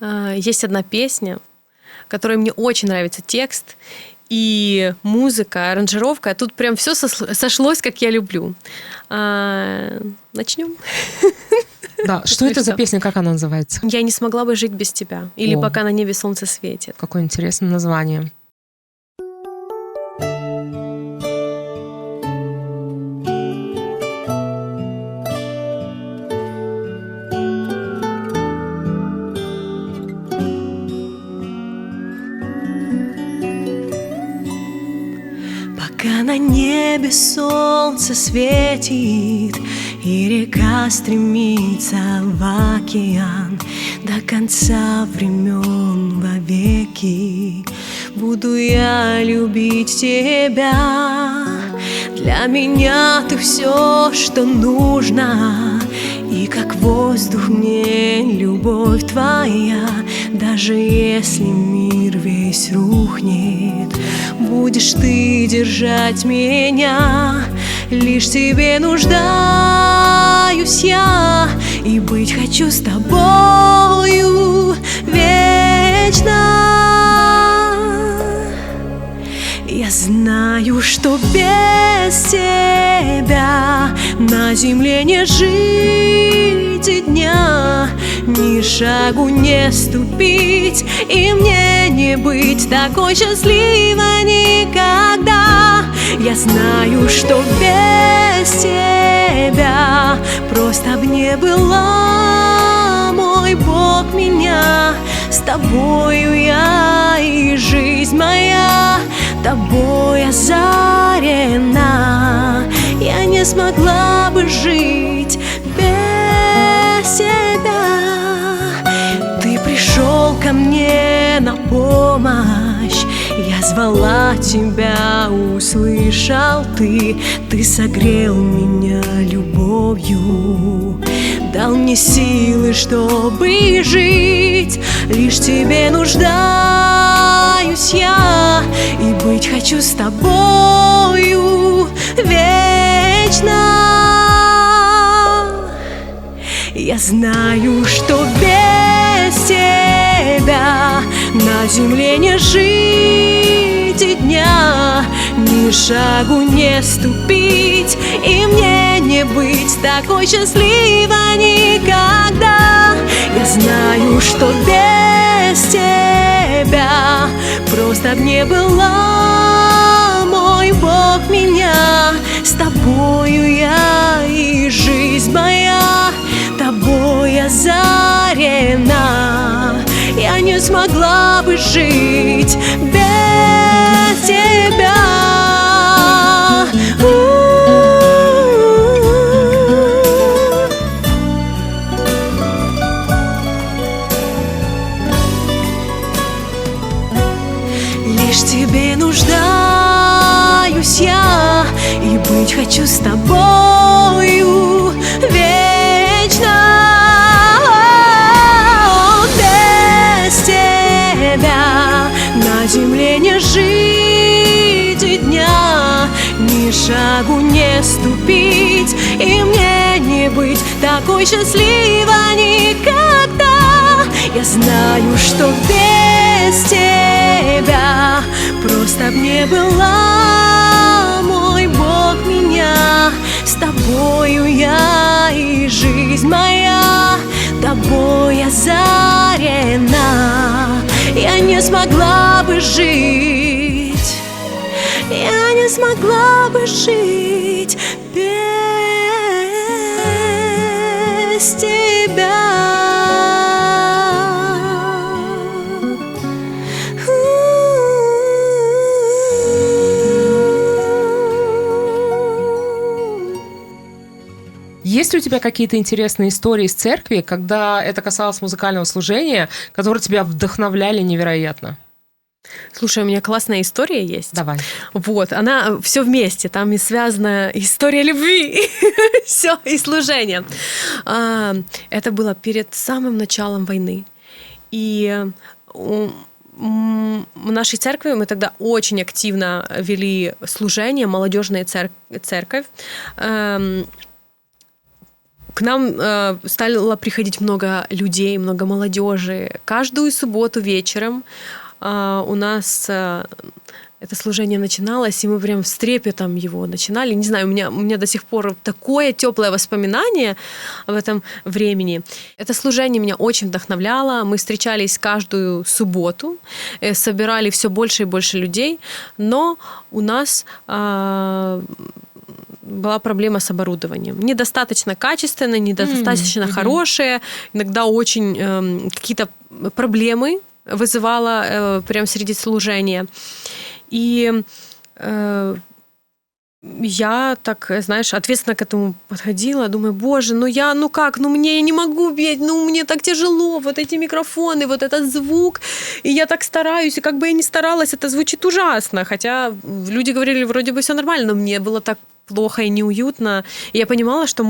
Есть одна песня, которой мне очень нравится текст, и музыка, аранжировка. Тут прям все сошлось, как я люблю. Начнем. Да, что это за песня, как она называется? «Я не смогла бы жить без тебя» или «Пока на небе солнце светит». Какое интересное название. Пока на небе солнце светит, и река стремится в океан, до конца времен вовеки буду я любить тебя. Для меня ты все, что нужно, и как воздух мне любовь твоя. Даже если мир весь рухнет, будешь ты держать меня. Лишь тебе нуждаюсь я, и быть хочу с тобою вечно. Я знаю, что без тебя на земле не жить и дня, ни шагу не ступить, и мне не быть такой счастливой никогда. Я знаю, что без тебя просто б не было, мой Бог, меня. С тобою я, и жизнь моя тобой озарена. Я не смогла бы жить без тебя. Ты пришел ко мне на помощь, я звала тебя, услышал ты. Ты согрел меня любовью, дал мне силы, чтобы жить. Лишь тебе нуждаюсь я, и быть хочу с тобою вечно. Я знаю, что без тебя на земле не жить и дня, ни шагу не ступить, и мне не быть такой счастливой никогда. Я знаю, что без тебя просто б не была, мой Бог, меня. С тобою я, и жизнь моя тобой озарена. Я не смогла бы жить без тебя. Лишь тебе нуждаюсь я, и быть хочу с тобою вечно. Без тебя на земле не жить и дня, ни шагу не ступить, и мне не быть такой счастливой никогда. Я знаю, что без тебя просто б не была, мой Бог, меня. С тобою я, и жизнь моя тобой озарена. Я не смогла бы жить, я не смогла бы жить без тебя. Есть ли у тебя какие-то интересные истории из церкви, когда это касалось музыкального служения, которые тебя вдохновляли невероятно? Слушай, у меня классная история есть. Давай. Вот, она все вместе. Там и связана история любви, все, и служение. Это было перед самым началом войны. И в нашей церкви мы тогда очень активно вели служение, молодежная церковь. К нам стало приходить много людей, много молодежи. Каждую субботу вечером у нас это служение начиналось, и мы прям с трепетом его начинали. Не знаю, у меня до сих пор такое теплое воспоминание об этом времени. Это служение меня очень вдохновляло. Мы встречались каждую субботу, собирали все больше и больше людей, но у нас была проблема с оборудованием. Недостаточно качественное, недостаточно хорошее, иногда очень какие-то проблемы вызывало прямо среди служения. И я так, знаешь, ответственно к этому подходила, думаю, боже, мне я не могу петь, мне так тяжело, вот эти микрофоны, вот этот звук, и я так стараюсь, и как бы я ни старалась, это звучит ужасно, хотя люди говорили, вроде бы все нормально, но мне было так плохо и неуютно. И я понимала, что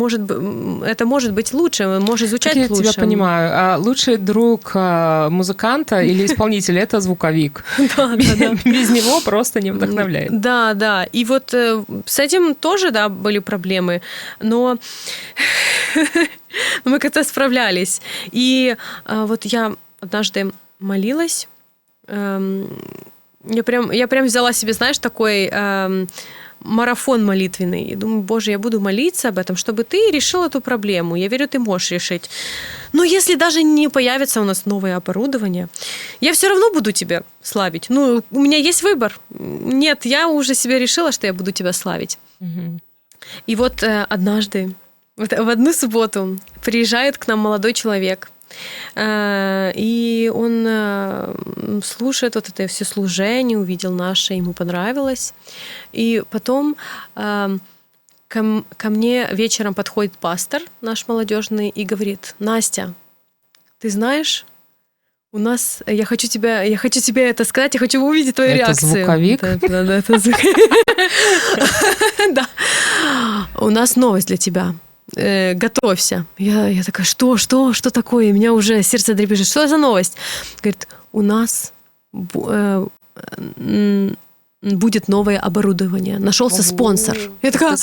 это может быть лучше, может звучать лучше. Я тебя понимаю. Лучший друг музыканта или исполнителя — это звуковик. Да. Без него просто не вдохновляет. Да. И вот с этим тоже, да, были проблемы. Но мы как-то справлялись. И вот я однажды молилась. Я прям взяла себе, знаешь, такой марафон молитвенный. И думаю, боже, я буду молиться об этом, чтобы ты решил эту проблему. Я верю, ты можешь решить. Но если даже не появится у нас новое оборудование, я все равно буду тебя славить. У меня есть выбор. Нет, я уже себе решила, что я буду тебя славить. Угу. И вот однажды, в одну субботу, приезжает к нам молодой человек, и он слушает вот это все служение, увидел наше, ему понравилось. И потом ко мне вечером подходит пастор наш молодежный и говорит: Настя, ты знаешь, у нас, я хочу тебе это сказать, я хочу увидеть твою реакцию. Это звуковик? Да, это звуковик. Да. У нас новость для тебя. Готовься. Я такая, что такое? У меня уже сердце дребезжит. Что за новость? Говорит, у нас будет новое оборудование. Нашелся спонсор. Я такая,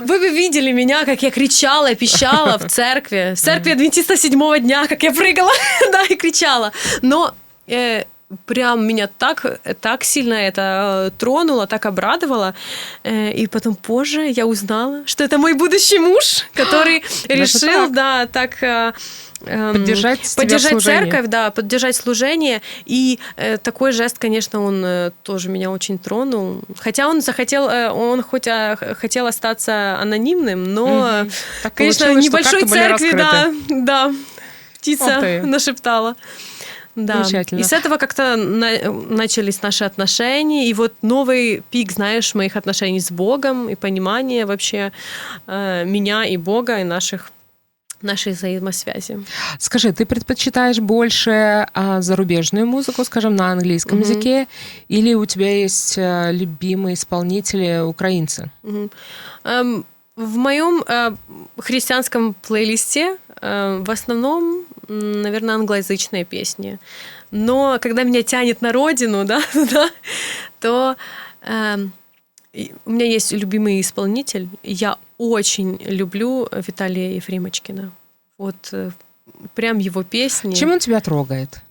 вы бы видели меня, как я кричала, пищала в церкви. В церкви адвентиста 7-го дня, как я прыгала, да, и кричала. Но прям меня так сильно это тронуло, так обрадовало. И потом позже я узнала, что это мой будущий муж, который решил, да, так поддержать церковь, да, поддержать служение. И такой жест, конечно, он тоже меня очень тронул. Хотя он хотел остаться анонимным, но, конечно, в небольшой церкви, да, птица нашептала. Да. И с этого как-то начались наши отношения. И вот новый пик, знаешь, моих отношений с Богом и понимания вообще меня и Бога, и нашей взаимосвязи. Скажи, ты предпочитаешь больше зарубежную музыку, скажем, на английском языке, или у тебя есть любимые исполнители украинцы? В моем христианском плейлисте в основном, наверное, англоязычные песни. Но когда меня тянет на родину, да, то у меня есть любимый исполнитель. Я очень люблю Виталия Ефремочкина. Вот прям его песни. Чем он тебя трогает?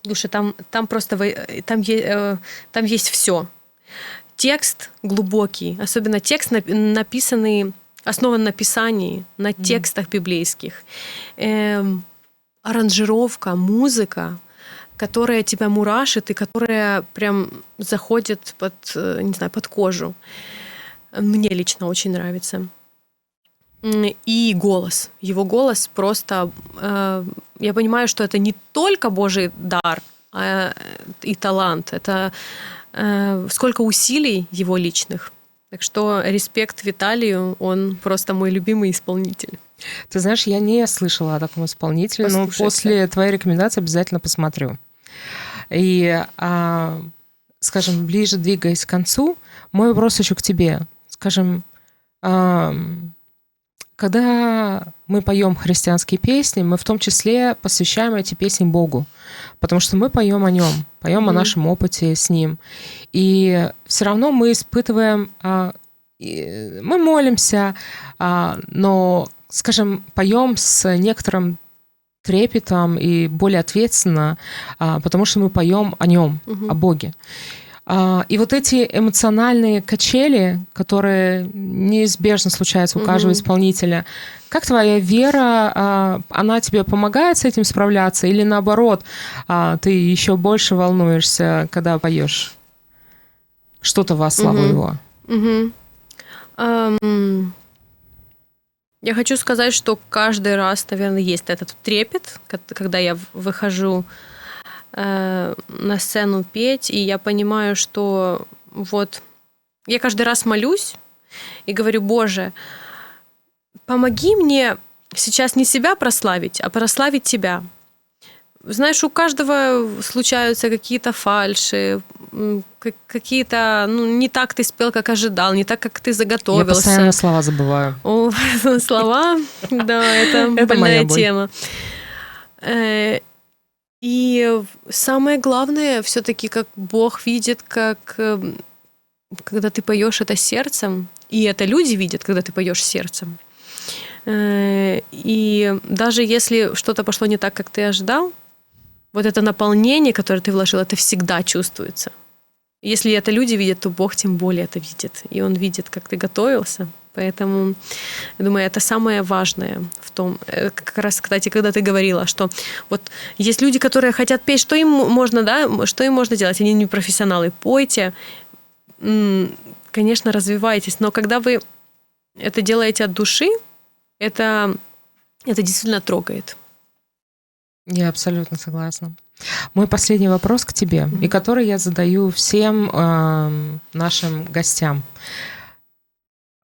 Слушай, там просто там есть все. Текст глубокий, особенно текст, написанный, основан на Писании, на текстах библейских. Аранжировка, музыка, которая тебя мурашит и которая прям заходит под кожу. Мне лично очень нравится. И голос. Его голос просто... Я понимаю, что это не только Божий дар и талант, это сколько усилий его личных. Так что респект Виталию, он просто мой любимый исполнитель. Ты знаешь, я не слышала о таком исполнителе, но после твоей рекомендации обязательно посмотрю. И скажем, ближе двигаясь к концу, мой вопрос еще к тебе. Скажем, когда мы поем христианские песни, мы в том числе посвящаем эти песни Богу, потому что мы поем о Нем, поем о нашем опыте с Ним. И все равно мы испытываем, мы молимся, но, скажем, поем с некоторым трепетом и более ответственно, потому что мы поем о Нем, о Боге. И вот эти эмоциональные качели, которые неизбежно случаются у каждого исполнителя, как твоя вера, она тебе помогает с этим справляться, или наоборот, ты еще больше волнуешься, когда поешь что-то во славу Его? Я хочу сказать, что каждый раз, наверное, есть этот трепет, когда я выхожу на сцену петь, и я понимаю, что вот я каждый раз молюсь и говорю: Боже, помоги мне сейчас не себя прославить, а прославить Тебя. Знаешь, у каждого случаются какие-то фальши, какие-то, не так ты спел, как ожидал, не так, как ты заготовился. Я постоянно слова забываю. Слова, да, это больная тема. И самое главное, все-таки, как Бог видит, когда ты поешь это сердцем, и это люди видят, когда ты поешь сердцем. И даже если что-то пошло не так, как ты ожидал, вот это наполнение, которое ты вложил, это всегда чувствуется. Если это люди видят, то Бог тем более это видит. И Он видит, как ты готовился. Поэтому, я думаю, это самое важное в том, как раз, кстати, когда ты говорила, что вот есть люди, которые хотят петь, что им можно делать? Они не профессионалы. Пойте, конечно, развивайтесь, но когда вы это делаете от души, это действительно трогает. Я абсолютно согласна. Мой последний вопрос к тебе, и который я задаю всем нашим гостям.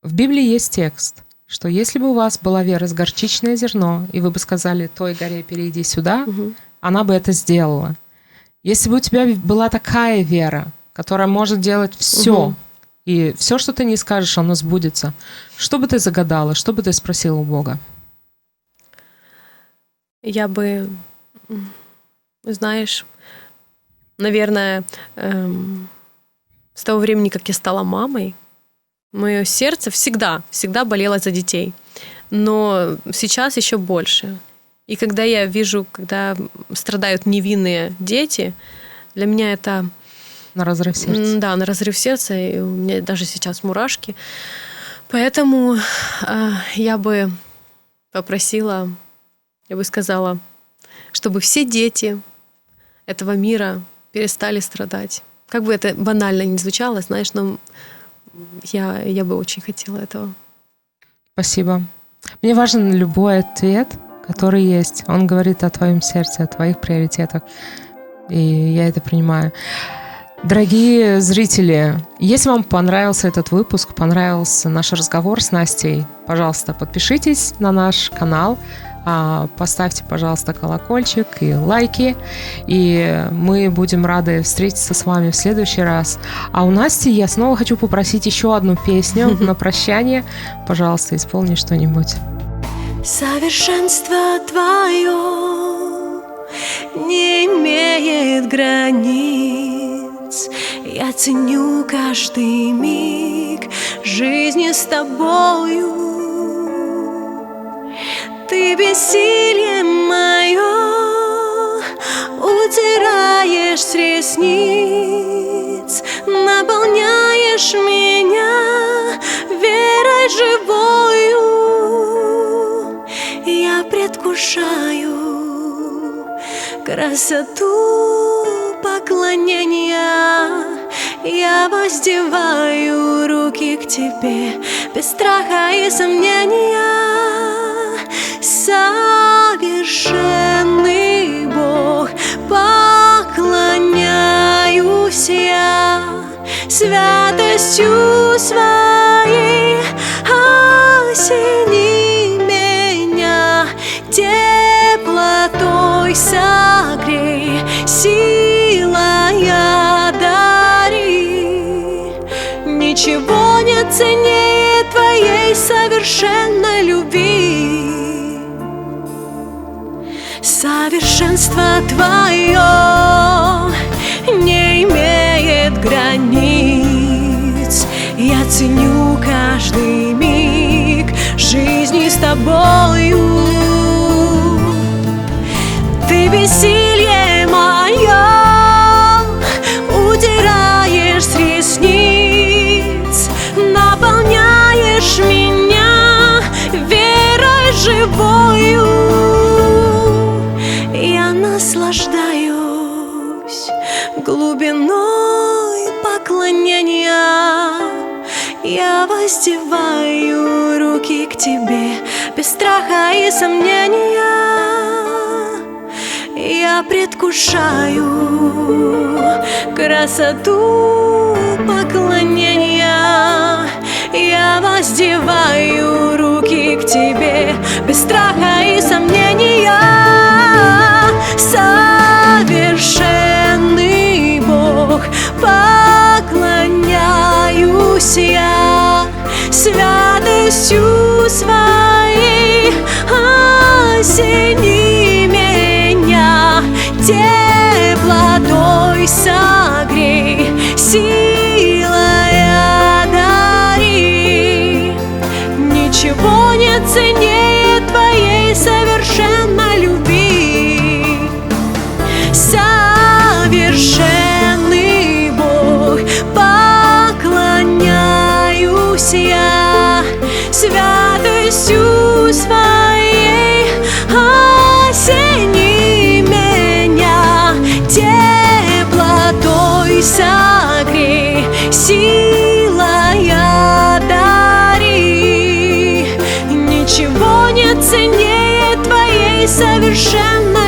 В Библии есть текст, что если бы у вас была вера с горчичное зерно, и вы бы сказали той горе перейди сюда, она бы это сделала. Если бы у тебя была такая вера, которая может делать все, и все, что ты не скажешь, оно сбудется, что бы ты загадала, что бы ты спросила у Бога? Я бы, знаешь, наверное, с того времени, как я стала мамой, мое сердце всегда болело за детей. Но сейчас еще больше. И когда я вижу, когда страдают невинные дети, для меня это... На разрыв сердца. Да, на разрыв сердца. И у меня даже сейчас мурашки. Поэтому я бы попросила, я бы сказала, чтобы все дети этого мира перестали страдать. Как бы это банально ни звучало, знаешь, но я бы очень хотела этого. Спасибо. Мне важен любой ответ, который есть. Он говорит о твоем сердце, о твоих приоритетах. И я это принимаю. Дорогие зрители, если вам понравился этот выпуск, понравился наш разговор с Настей, пожалуйста, подпишитесь на наш канал, поставьте, пожалуйста, колокольчик и лайки, и мы будем рады встретиться с вами в следующий раз. А у Насти я снова хочу попросить еще одну песню на прощание. Пожалуйста, исполни что-нибудь. Совершенство Твое не имеет границ. Я ценю каждый миг жизни с Тобою. Ты бессилие мое утираешь с ресниц, наполняешь меня верой живою. Я предвкушаю красоту поклонения. Я воздеваю руки к Тебе без страха и сомнения. Совершенный Бог, поклоняюсь я святостью Своей. Осени меня теплотой согрей, силой одари. ценнее Твоей совершенной любви. Совершенство Твое не имеет границ. Я ценю каждый миг жизни с Тобою. Ты бессилье мое удираешь с ресниц, наполняешь меня верой живою. Я наслаждаюсь глубиной поклонения. Я воздеваю руки к Тебе без страха и сомнения. Я предвкушаю красоту поклонения. Я воздеваю руки к Тебе без страха и сомнения. Совершенный Бог, поклоняюсь я святостью Своей. Осени меня теплотой согрей, силой одари. Ничего нет ценнее Твоей совершенной любви. Совершенный Бог, поклоняюсь я святостью Своей. Осени меня теплотой согрей, силой одари. Ничего нет ценнее Твоей совершенной